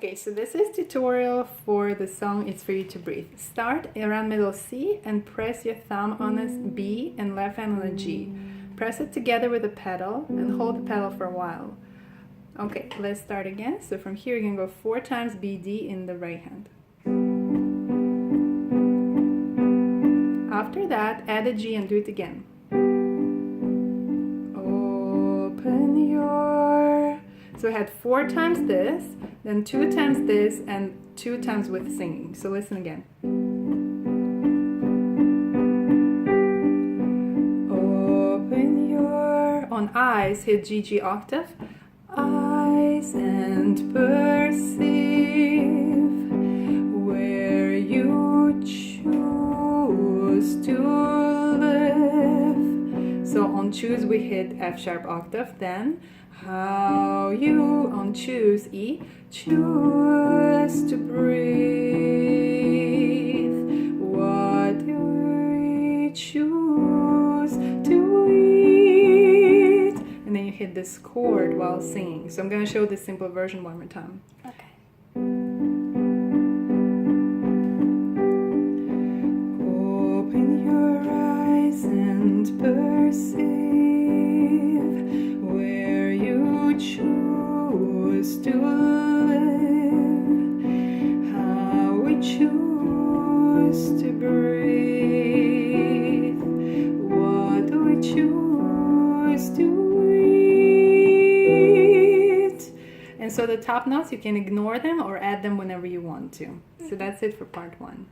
Okay, so this is tutorial for the song It's For You to Breathe. Start around middle C and press your thumb on a B and left hand on a G. Press it together with the pedal and hold the pedal for a while. Okay, let's start again. So from here you can go 4 times B, D in the right hand. After that, add a G and do it again. Open your... So I had 4 times this, then 2 times this, and 2 times with singing. So listen again. Open your... On eyes, hit G, G octave. Eyes and perceive where you choose to live. So on choose we hit F sharp octave, then how you on choose E, choose to breathe. What do we choose to eat? And then you hit this chord while singing. So I'm going to show the simple version one more time. Okay. Open your eyes and perceive where you choose to live, how we choose to breathe, what do we choose to eat. And so the top notes, you can ignore them or add them whenever you want to. So that's it for part 1.